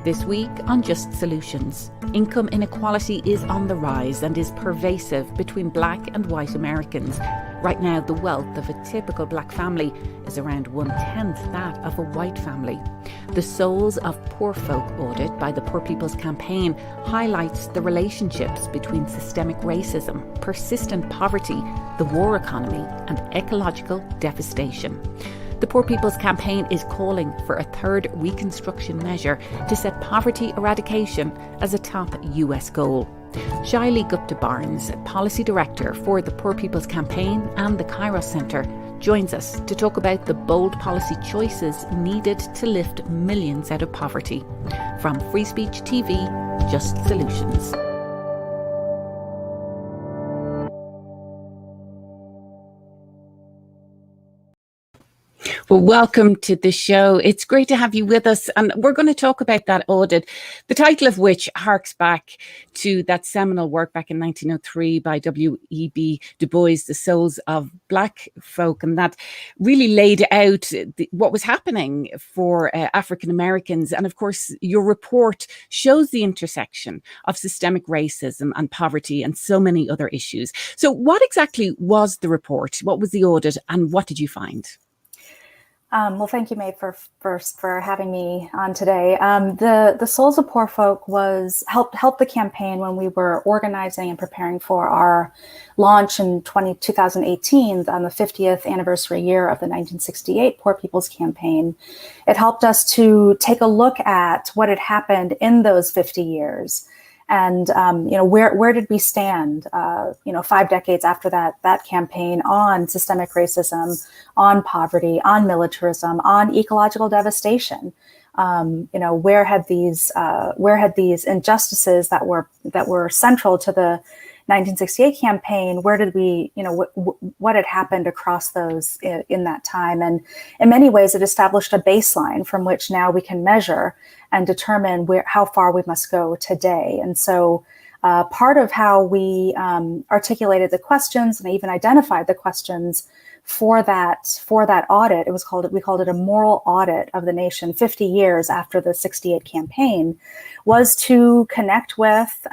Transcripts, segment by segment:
This week on Just Solutions, income inequality is on the rise and is pervasive between black and white Americans. Right now, the wealth of a typical black family is around 1/10 that of a white family. The Souls of Poor Folk audit by the Poor People's Campaign highlights the relationships between systemic racism, persistent poverty, the war economy, and ecological devastation. The Poor People's Campaign is calling for a third reconstruction measure to set poverty eradication as a top US goal. Shailly Gupta Barnes, Policy Director for the Poor People's Campaign and the Kairos Center, joins us to talk about the bold policy choices needed to lift millions out of poverty. From Free Speech TV, Just Solutions. Well, welcome to the show. It's great to have you with us. And we're going to talk about that audit, the title of which harks back to that seminal work back in 1903 by W.E.B. Du Bois, The Souls of Black Folk. And that really laid out what was happening for African Americans. And of course, your report shows the intersection of systemic racism and poverty and so many other issues. So what exactly was the report? What was the audit and what did you find? Well, thank you, Mae, for having me on today. The Souls of Poor Folk helped the campaign when we were organizing and preparing for our launch in 2018 on the 50th anniversary year of the 1968 Poor People's Campaign. It helped us to take a look at what had happened in those 50 years. And, where did we stand, 5 decades after that campaign on systemic racism, on poverty, on militarism, on ecological devastation? Where had these injustices that were central to the 1968 campaign, where did we, what had happened across those in that time? And in many ways, it established a baseline from which now we can measure and determine how far we must go today. And so part of how we articulated the questions and even identified the questions for that audit, we called it a moral audit of the nation 50 years after the 68 campaign, was to connect with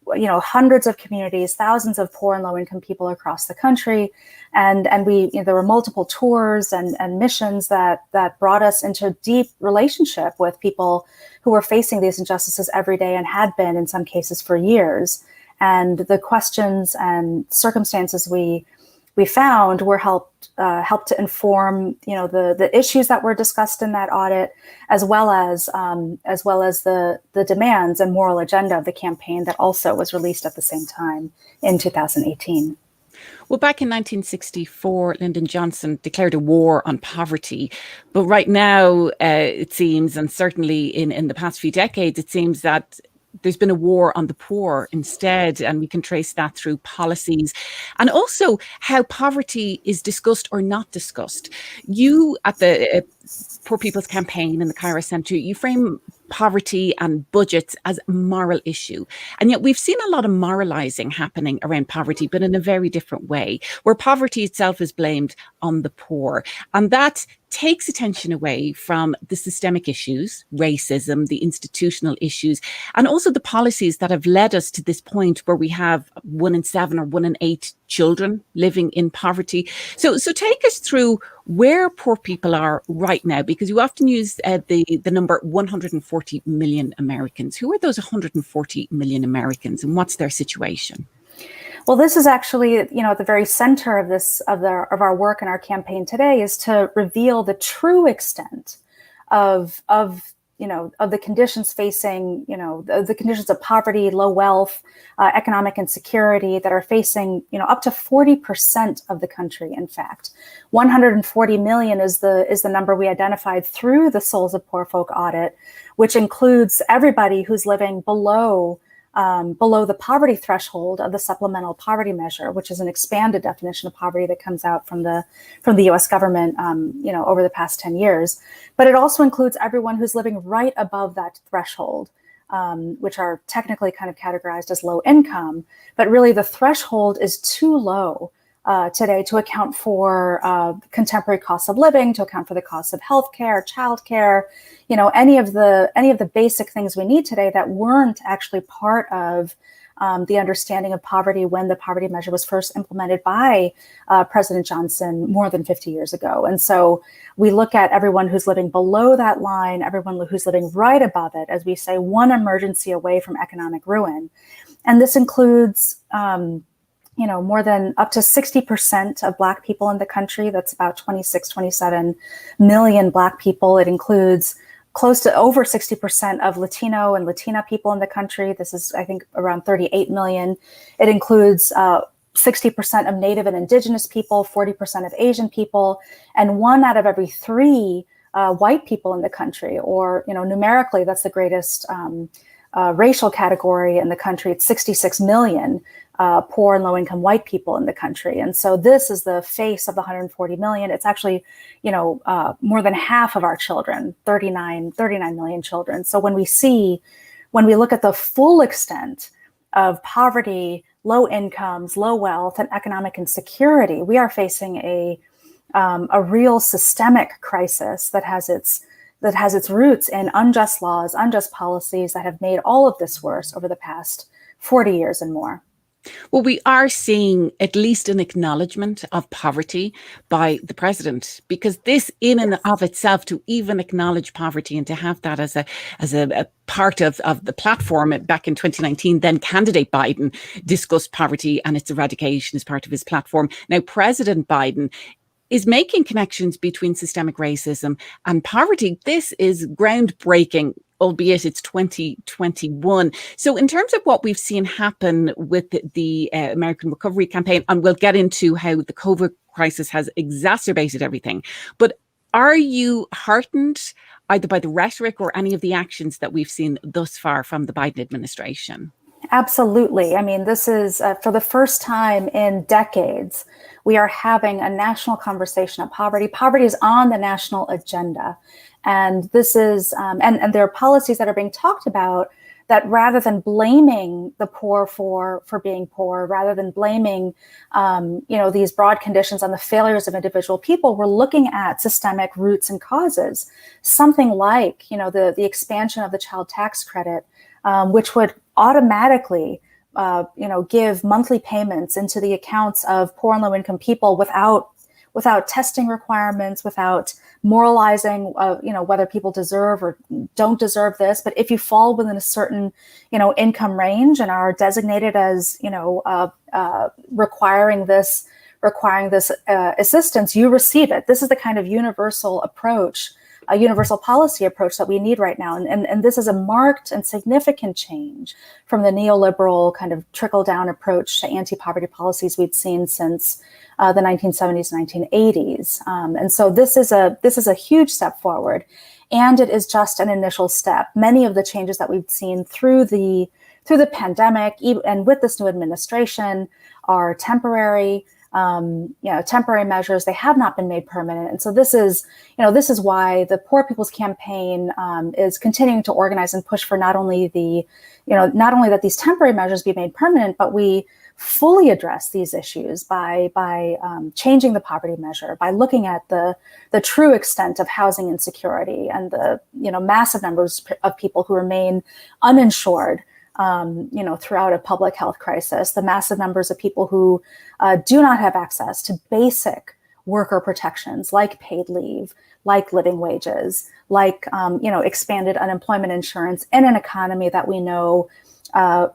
hundreds of communities, thousands of poor and low income people across the country. And there were multiple tours and missions that brought us into deep relationship with people who were facing these injustices every day and had been in some cases for years. And the questions and circumstances we found were helped to inform, the issues that were discussed in that audit, as well as the demands and moral agenda of the campaign that also was released at the same time in 2018. Well, back in 1964, Lyndon Johnson declared a war on poverty. But right now, it seems, and certainly in the past few decades, it seems that there's been a war on the poor instead, and we can trace that through policies and also how poverty is discussed or not discussed. You at the Poor People's Campaign and the Kairos Center, you frame poverty and budgets as a moral issue. And yet we've seen a lot of moralizing happening around poverty, but in a very different way, where poverty itself is blamed on the poor. And that takes attention away from the systemic issues, racism, the institutional issues, and also the policies that have led us to this point where we have 1 in 7 or 1 in 8 children living in poverty. So take us through where poor people are right now, because you often use the number 140 million Americans. Who are those 140 million Americans and what's their situation? Well, this is actually, at the very center of our work and our campaign today is to reveal the true extent of the conditions facing, the conditions of poverty, low wealth, economic insecurity that are facing, up to 40% of the country. In fact, 140 million is the number we identified through the Souls of Poor Folk audit, which includes everybody who's living below the poverty threshold of the supplemental poverty measure, which is an expanded definition of poverty that comes out from the U.S. government, over the past 10 years. But it also includes everyone who's living right above that threshold, which are technically kind of categorized as low income. But really, the threshold is too low today to account for contemporary costs of living, to account for the costs of healthcare, childcare, any of the basic things we need today that weren't actually part of the understanding of poverty when the poverty measure was first implemented by President Johnson more than 50 years ago. And so we look at everyone who's living below that line, everyone who's living right above it, as we say, one emergency away from economic ruin. And this includes, more than up to 60% of Black people in the country. That's about 26, 27 million Black people. It includes close to over 60% of Latino and Latina people in the country. This is, I think, around 38 million. It includes 60% of Native and Indigenous people, 40% of Asian people, and 1 out of every 3 white people in the country. Or, numerically, that's the greatest racial category in the country. It's 66 million poor and low-income white people in the country. And so this is the face of the 140 million. It's actually, more than half of our children, 39 million children. So when we look at the full extent of poverty, low incomes, low wealth, and economic insecurity, we are facing a real systemic crisis that has its roots in unjust laws, unjust policies that have made all of this worse over the past 40 years and more. Well, we are seeing at least an acknowledgement of poverty by the president, because this in and of itself, to even acknowledge poverty and to have that as a part of the platform back in 2019, then candidate Biden discussed poverty and its eradication as part of his platform. Now, President Biden is making connections between systemic racism and poverty. This is groundbreaking, albeit it's 2021. So in terms of what we've seen happen with the American Recovery Campaign, and we'll get into how the COVID crisis has exacerbated everything, but are you heartened either by the rhetoric or any of the actions that we've seen thus far from the Biden administration? Absolutely. I mean, this is for the first time in decades, we are having a national conversation of poverty. Poverty is on the national agenda. And this is, and there are policies that are being talked about that, rather than blaming the poor for being poor, rather than blaming, these broad conditions on the failures of individual people, we're looking at systemic roots and causes. Something like, the expansion of the child tax credit, which would automatically, give monthly payments into the accounts of poor and low-income people without testing requirements, without moralizing, whether people deserve or don't deserve this. But if you fall within a certain, income range and are designated as, requiring this assistance, you receive it. This is the kind of universal approach, a universal policy approach that we need right now. And this is a marked and significant change from the neoliberal kind of trickle-down approach to anti-poverty policies we'd seen since the 1970s, 1980s. And so this is a huge step forward, and it is just an initial step. Many of the changes that we've seen through the pandemic and with this new administration are temporary. Temporary measures. They have not been made permanent. And so this is why the Poor People's Campaign is continuing to organize and push for not only that these temporary measures be made permanent, but we fully address these issues by changing the poverty measure, by looking at the true extent of housing insecurity and the massive numbers of people who remain uninsured throughout a public health crisis, the massive numbers of people who do not have access to basic worker protections like paid leave, like living wages, like expanded unemployment insurance in an economy that we know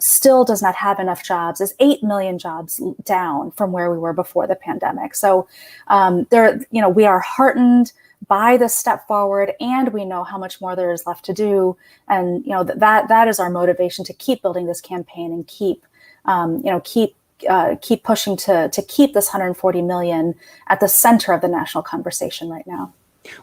still does not have enough jobs, is 8 million jobs down from where we were before the pandemic. So we are heartened by this step forward, and we know how much more there is left to do. And that is our motivation to keep building this campaign and keep pushing to keep this 140 million at the center of the national conversation right now.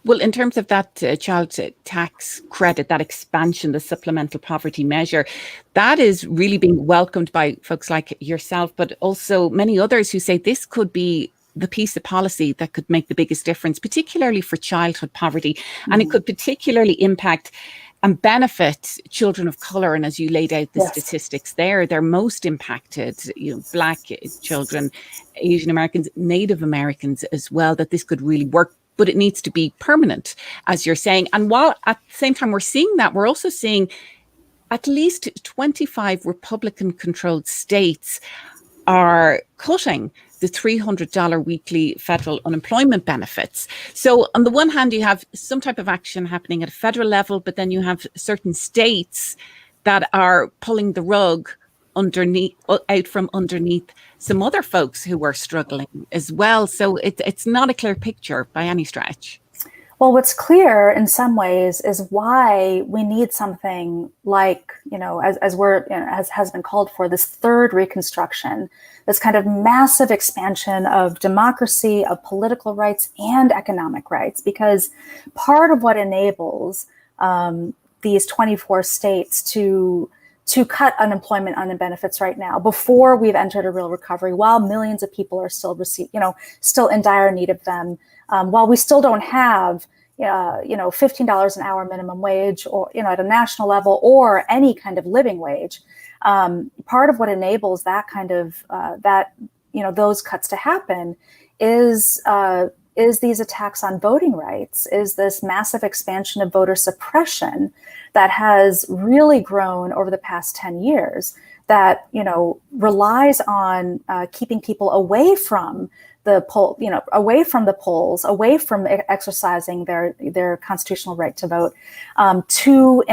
Well, in terms of that child tax credit, that expansion, the supplemental poverty measure, that is really being welcomed by folks like yourself, but also many others who say this could be the piece of policy that could make the biggest difference, particularly for childhood poverty. And it could particularly impact and benefit children of color. And as you laid out the Yes. statistics there, they're most impacted, Black children, Asian Americans, Native Americans as well, that this could really work. But it needs to be permanent, as you're saying. And while at the same time we're seeing that, we're also seeing at least 25 Republican-controlled states are cutting the $300 weekly federal unemployment benefits. So on the one hand, you have some type of action happening at a federal level, but then you have certain states that are pulling the rug out from underneath some other folks who are struggling as well. So it's not a clear picture by any stretch. Well, what's clear in some ways is why we need something like, as has been called for, this third Reconstruction, this kind of massive expansion of democracy, of political rights and economic rights, because part of what enables these 24 states to cut unemployment benefits right now, before we've entered a real recovery, while millions of people are still still in dire need of them, while we still don't have, $15 an hour minimum wage, or, at a national level, or any kind of living wage. Part of what enables that kind of, those cuts to happen is these attacks on voting rights, is this massive expansion of voter suppression that has really grown over the past 10 years, that, relies on keeping people away from the away from the polls, away from exercising their constitutional right to vote, to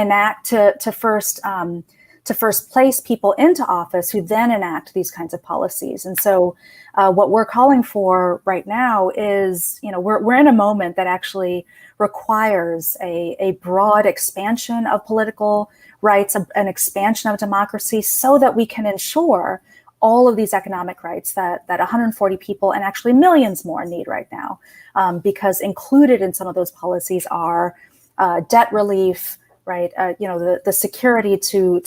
first place people into office who then enact these kinds of policies. And so what we're calling for right now is, we're in a moment that actually requires a broad expansion of political rights, an expansion of democracy, so that we can ensure all of these economic rights that 140 people and actually millions more need right now, because included in some of those policies are debt relief, right? The security to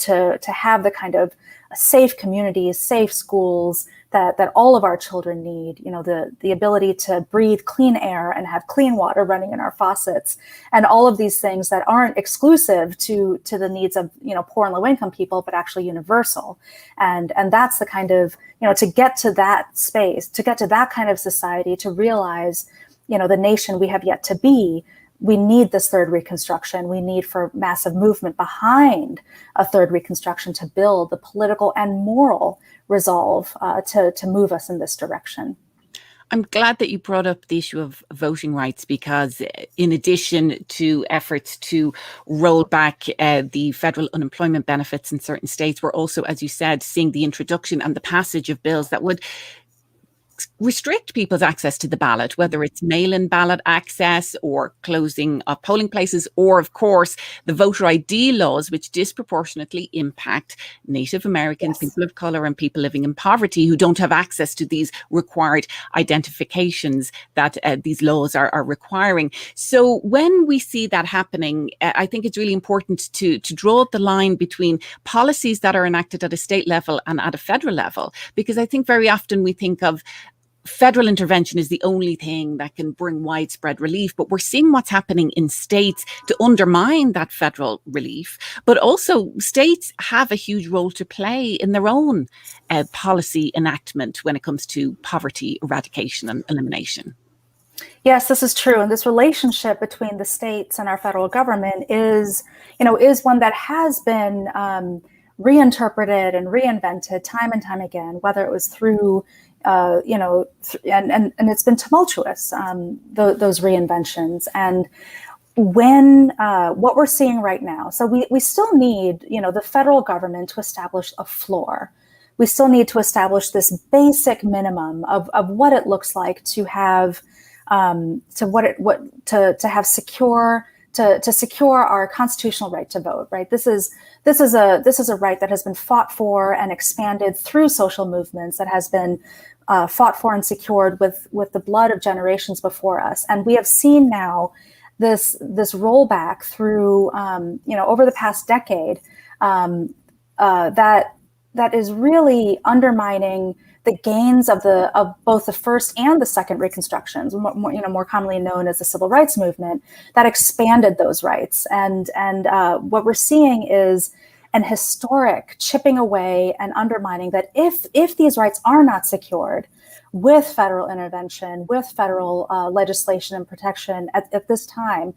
have the kind of safe communities, safe schools that all of our children need. The ability to breathe clean air and have clean water running in our faucets, and all of these things that aren't exclusive to the needs of poor and low income people, but actually universal. And that's the kind of, to get to that space, to get to that kind of society, to realize the nation we have yet to be. We need this third Reconstruction. We need for massive movement behind a third Reconstruction to build the political and moral resolve to move us in this direction. I'm glad that you brought up the issue of voting rights, because in addition to efforts to roll back the federal unemployment benefits in certain states, we're also, as you said, seeing the introduction and the passage of bills that would restrict people's access to the ballot, whether it's mail-in ballot access or closing of polling places, or of course the voter ID laws, which disproportionately impact Native Americans, yes, people of color, and people living in poverty who don't have access to these required identifications that these laws are requiring. So when we see that happening, I think it's really important to draw the line between policies that are enacted at a state level and at a federal level, because I think very often we think of federal intervention is the only thing that can bring widespread relief, but we're seeing what's happening in states to undermine that federal relief. But also states have a huge role to play in their own policy enactment when it comes to poverty eradication and elimination. Yes, this is true. And this relationship between the states and our federal government is one that has been reinterpreted and reinvented time and time again, whether it was through and it's been tumultuous, those reinventions. And when what we're seeing right now, so we still need, the federal government to establish a floor. We still need to establish this basic minimum of what it looks like to have to secure our constitutional right to vote. Right. This is a right that has been fought for and expanded through social movements, that has been fought for and secured with the blood of generations before us. And we have seen now this rollback through over the past decade that is really undermining the gains of both the first and the second Reconstructions, more commonly known as the Civil Rights Movement, that expanded those rights. And what we're seeing is an historic chipping away and undermining that if these rights are not secured with federal intervention, with federal legislation and protection at this time,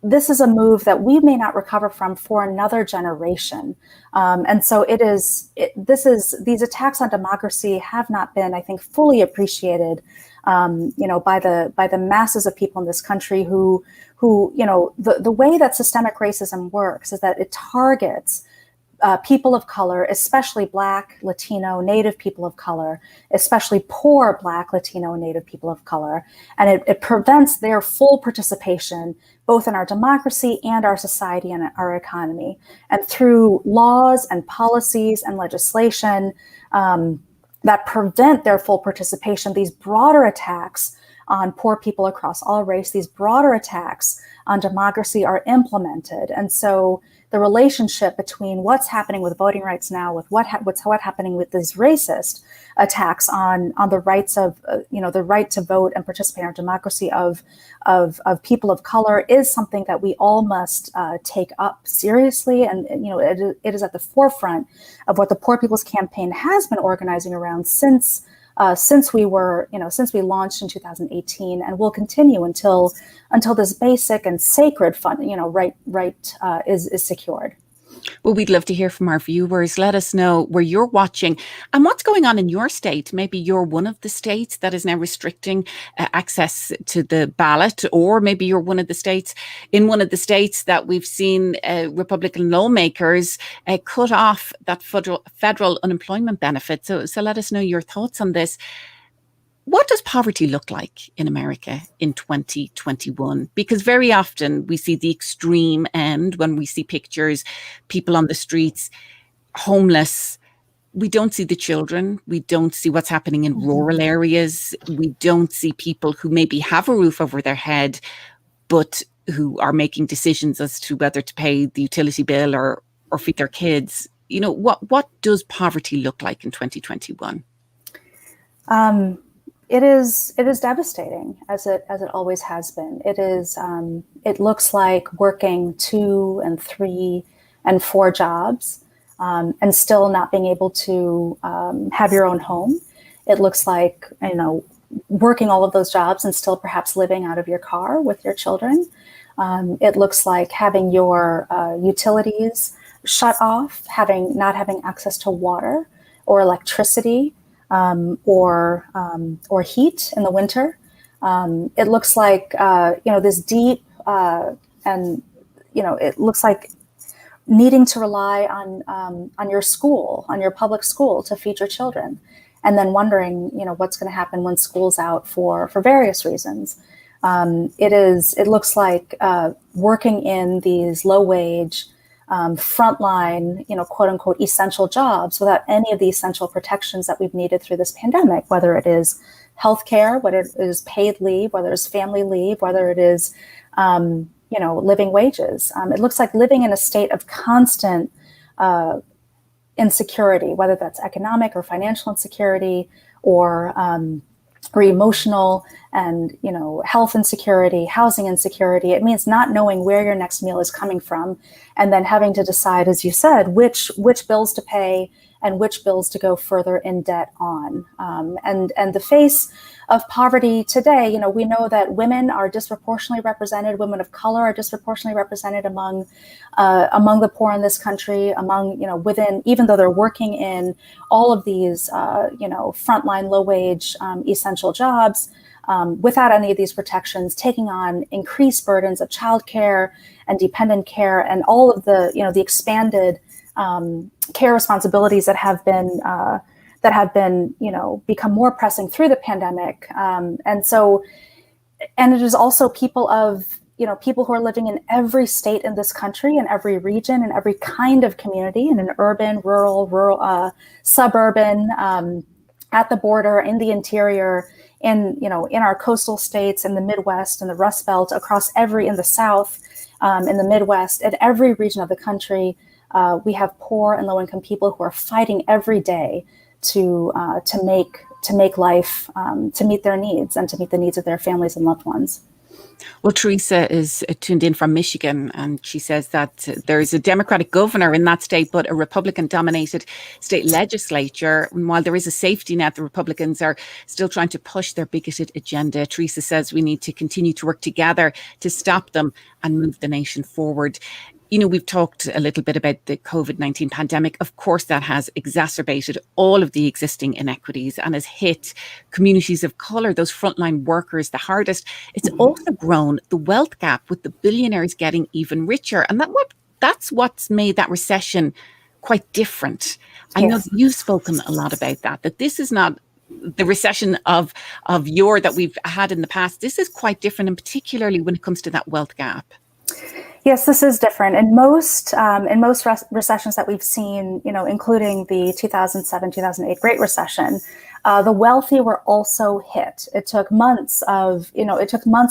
this is a move that we may not recover from for another generation. And so these attacks on democracy have not been, I think, fully appreciated, by the masses of people in this country who the way that systemic racism works is that it targets people of color, especially Black, Latino, Native people of color, especially poor Black, Latino, and Native people of color. And it prevents their full participation both in our democracy and our society and our economy. And through laws and policies and legislation that prevent their full participation, these broader attacks on poor people across all race, these broader attacks on democracy are implemented. And so the relationship between what's happening with voting rights now, with what's happening with these racist attacks on the rights of the right to vote and participate in our democracy of people of color is something that we all must take up seriously. And it is at the forefront of what the Poor People's Campaign has been organizing around since we launched in 2018, and will continue until this basic and sacred right is secured. Well, we'd love to hear from our viewers. Let us know where you're watching and what's going on in your state. Maybe you're one of the states that is now restricting access to the ballot, or maybe you're one of the states that we've seen Republican lawmakers cut off that federal unemployment benefit. So let us know your thoughts on this. What does poverty look like in America in 2021? Because very often we see the extreme end when we see pictures, people on the streets, homeless. We don't see the children. We don't see what's happening in rural areas. We don't see people who maybe have a roof over their head, but who are making decisions as to whether to pay the utility bill or feed their kids. What does poverty look like in 2021? It is devastating, as it always has been. It looks like working 2 and 3 and 4 jobs and still not being able to have your own home. It looks like working all of those jobs and still perhaps living out of your car with your children. It looks like having your utilities shut off, not having access to water or electricity. Or heat in the winter. It looks like this deep and it looks like needing to rely on your school, on your public school, to feed your children, and then wondering what's going to happen when school's out for various reasons. It looks like working in these low wage, frontline, quote unquote, essential jobs without any of the essential protections that we've needed through this pandemic, whether it is healthcare, whether it is paid leave, whether it's family leave, whether it is, living wages. It looks like living in a state of constant insecurity, whether that's economic or financial insecurity or emotional and health insecurity, housing insecurity. It means not knowing where your next meal is coming from, and then having to decide, as you said, which bills to pay and which bills to go further in debt on. And the face of poverty today, we know that women are disproportionately represented. Women of color are disproportionately represented among the poor in this country. Within, even though they're working in all of these, frontline, low wage, essential jobs, without any of these protections, taking on increased burdens of childcare and dependent care and all of the expanded care responsibilities that have been become more pressing through the pandemic. And it is also people who are living in every state in this country, in every region, in every kind of community, in an urban, rural, suburban, at the border, in the interior, in our coastal states, in the Midwest, in the Rust Belt, in the South, in the Midwest, in every region of the country. We have poor and low-income people who are fighting every day to make life, to meet their needs and to meet the needs of their families and loved ones. Well, Teresa is tuned in from Michigan, and she says that there is a Democratic governor in that state, but a Republican-dominated state legislature. And while there is a safety net, the Republicans are still trying to push their bigoted agenda. Teresa says we need to continue to work together to stop them and move the nation forward. You know, we've talked a little bit about the COVID-19 pandemic. Of course, that has exacerbated all of the existing inequities and has hit communities of colour, those frontline workers, the hardest. It's also grown the wealth gap, with the billionaires getting even richer. And that's what's made that recession quite different. I know you've spoken a lot about that this is not the recession of yore that we've had in the past. This is quite different, and particularly when it comes to that wealth gap. Yes, this is different. In most recessions that we've seen, you know, including the 2007-2008 Great Recession, the wealthy were also hit. It took months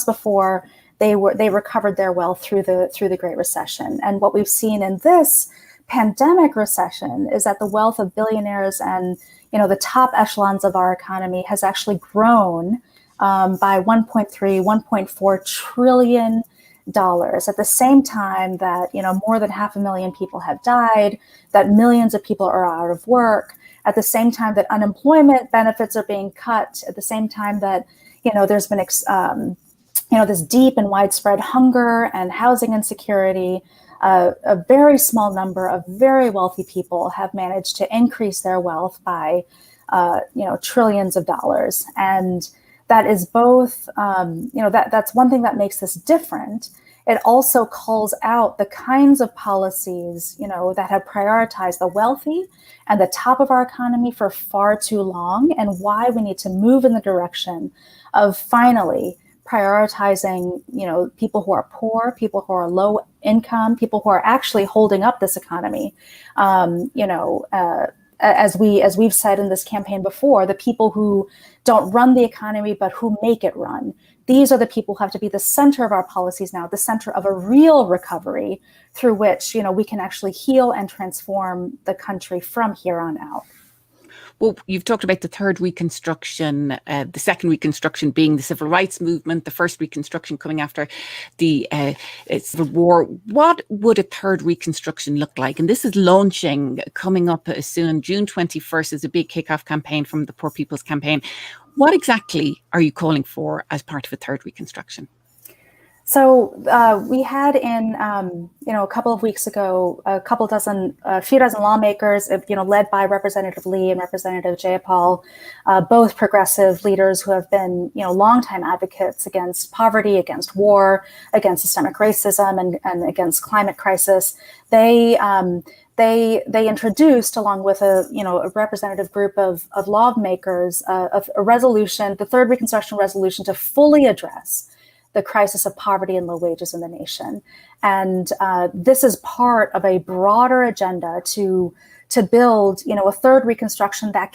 before they recovered their wealth through the Great Recession. And what we've seen in this pandemic recession is that the wealth of billionaires and, you know, the top echelons of our economy has actually grown by 1.4 trillion at the same time that, you know, more than 500,000 people have died, that millions of people are out of work, at the same time that unemployment benefits are being cut, at the same time that, you know, there's been this deep and widespread hunger and housing insecurity. A very small number of very wealthy people have managed to increase their wealth by trillions of dollars. And that is both, that's one thing that makes this different. It also calls out the kinds of policies, you know, that have prioritized the wealthy and the top of our economy for far too long, and why we need to move in the direction of finally prioritizing, you know, people who are poor, people who are low income, people who are actually holding up this economy. As we've said in this campaign before, the people who don't run the economy, but who make it run. These are the people who have to be the center of our policies now, the center of a real recovery through which, you know, we can actually heal and transform the country from here on out. Well, you've talked about the third Reconstruction, the second Reconstruction being the Civil Rights Movement, the first Reconstruction coming after the Civil War. What would a third Reconstruction look like? And this is launching, coming up soon. June 21st is a big kickoff campaign from the Poor People's Campaign. What exactly are you calling for as part of a third Reconstruction? So we had a couple of weeks ago, a few dozen lawmakers, led by Representative Lee and Representative Jayapal, both progressive leaders who have been, longtime advocates against poverty, against war, against systemic racism, and against climate crisis. They introduced, along with a representative group of lawmakers, a resolution, the third Reconstruction resolution, to fully address the crisis of poverty and low wages in the nation. And this is part of a broader agenda to build, a third Reconstruction that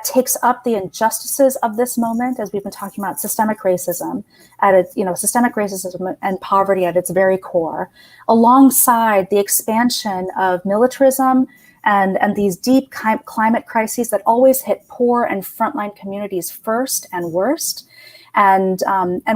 takes up the injustices of this moment, as we've been talking about, systemic racism and poverty at its very core, alongside the expansion of militarism and these deep climate crises that always hit poor and frontline communities first and worst. And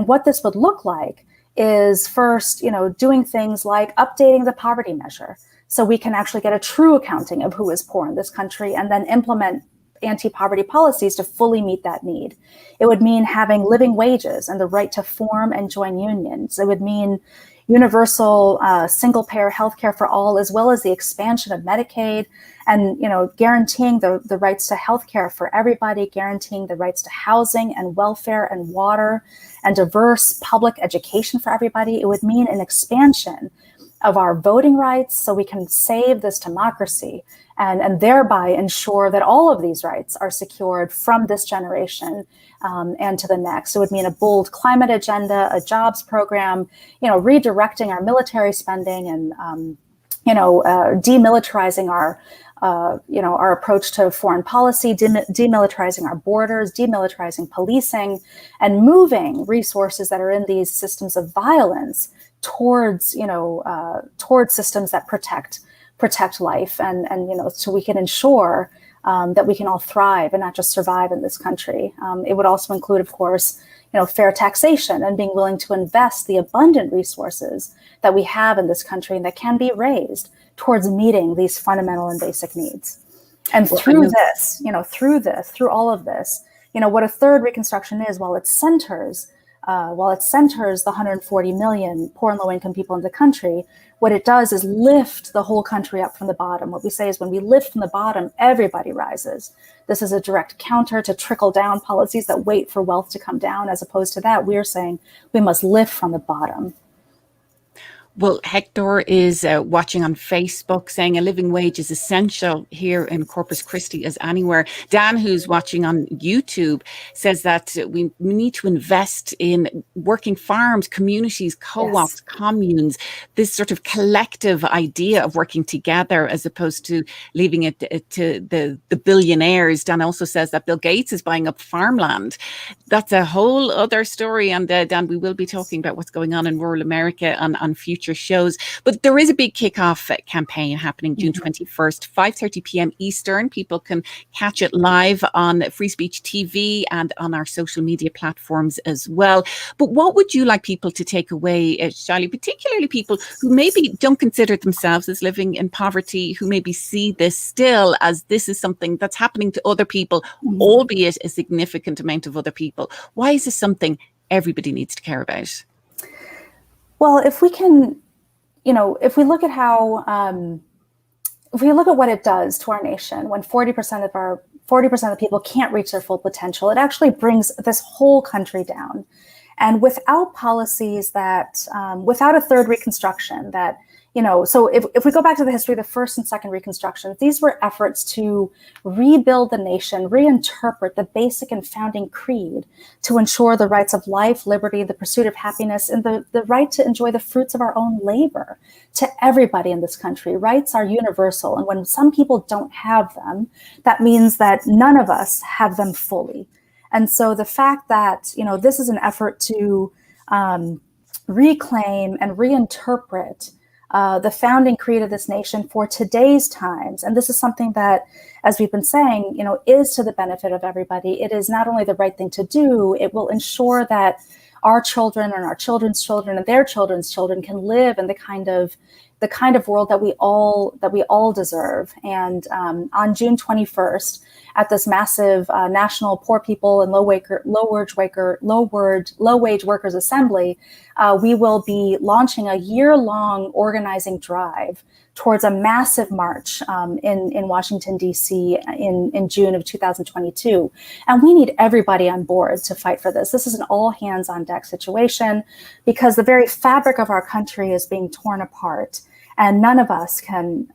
what this would look like is first, doing things like updating the poverty measure so we can actually get a true accounting of who is poor in this country, and then implement anti-poverty policies to fully meet that need. It would mean having living wages and the right to form and join unions. It would mean universal single-payer healthcare for all, as well as the expansion of Medicaid, and guaranteeing the rights to healthcare for everybody, guaranteeing the rights to housing and welfare and water and diverse public education for everybody. It would mean an expansion of our voting rights so we can save this democracy and thereby ensure that all of these rights are secured from this generation and to the next. It would mean a bold climate agenda, a jobs program, redirecting our military spending and, demilitarizing our approach to foreign policy, demilitarizing our borders, demilitarizing policing, and moving resources that are in these systems of violence towards systems that protect life, and so we can ensure that we can all thrive and not just survive in this country. It would also include, of course, fair taxation and being willing to invest the abundant resources that we have in this country and that can be raised towards meeting these fundamental and basic needs. And through all of this, what a third Reconstruction is, while it centers the 140 million poor and low-income people in the country, what it does is lift the whole country up from the bottom. What we say is when we lift from the bottom, everybody rises. This is a direct counter to trickle-down policies that wait for wealth to come down. As opposed to that, we're saying we must lift from the bottom. Well, Hector is watching on Facebook saying a living wage is essential here in Corpus Christi as anywhere. Dan, who's watching on YouTube, says that we need to invest in working farms, communities, co-ops, yes, communes, this sort of collective idea of working together as opposed to leaving it to the billionaires. Dan also says that Bill Gates is buying up farmland. That's a whole other story. And Dan, we will be talking about what's going on in rural America on future shows. But there is a big kickoff campaign happening June 21st, 5:30 p.m. Eastern. People can catch it live on Free Speech TV and on our social media platforms as well. But what would you like people to take away, Shailly, particularly people who maybe don't consider themselves as living in poverty, who maybe see this still as this is something that's happening to other people, albeit a significant amount of other people? Why is this something everybody needs to care about? Well, if we can, if we look at if we look at what it does to our nation, when 40% of people can't reach their full potential, it actually brings this whole country down. And without policies that, without a third Reconstruction that, so if we go back to the history of the first and second Reconstruction, these were efforts to rebuild the nation, reinterpret the basic and founding creed to ensure the rights of life, liberty, the pursuit of happiness, and the right to enjoy the fruits of our own labor to everybody in this country. Rights are universal. And when some people don't have them, that means that none of us have them fully. And so the fact that, this is an effort to reclaim and reinterpret the founding creed of this nation for today's times. And this is something that, as we've been saying, is to the benefit of everybody. It is not only the right thing to do, it will ensure that our children and our children's children and their children's children can live in the kind of world that we all deserve. And on June 21st, at this massive national poor people and low wage workers assembly, we will be launching a year-long organizing drive towards a massive march in Washington, D.C. in June of 2022. And we need everybody on board to fight for this. This is an all-hands-on-deck situation because the very fabric of our country is being torn apart. And none of us can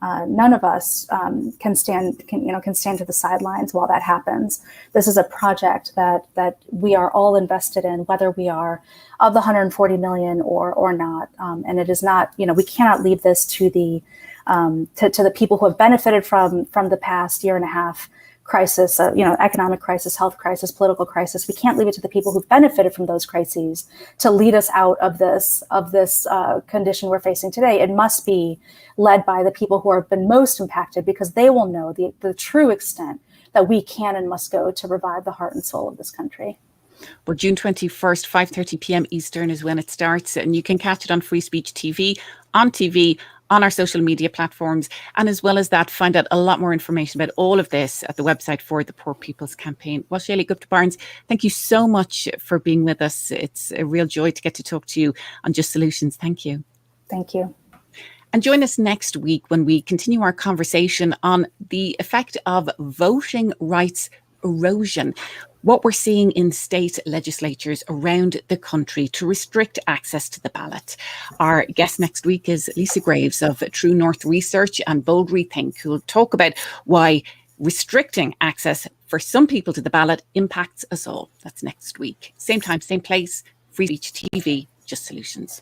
stand to the sidelines while that happens. This is a project that we are all invested in, whether we are of the 140 million or not. And it is not, we cannot leave this to the people who have benefited from the past year and a half crisis, economic crisis, health crisis, political crisis. We can't leave it to the people who've benefited from those crises to lead us out of this condition we're facing today. It must be led by the people who have been most impacted because they will know the true extent that we can and must go to revive the heart and soul of this country. Well, June 21st, 5:30 p.m. Eastern is when it starts, and you can catch it on Free Speech TV, on our social media platforms. And as well as that, find out a lot more information about all of this at the website for the Poor People's Campaign. Well, Shailly Gupta Barnes, thank you so much for being with us. It's a real joy to get to talk to you on Just Solutions. Thank you. Thank you. And join us next week when we continue our conversation on the effect of voting rights erosion, what we're seeing in state legislatures around the country to restrict access to the ballot. Our guest next week is Lisa Graves of True North Research and Bold Rethink, who will talk about why restricting access for some people to the ballot impacts us all. That's next week. Same time, same place, Free Speech TV, Just Solutions.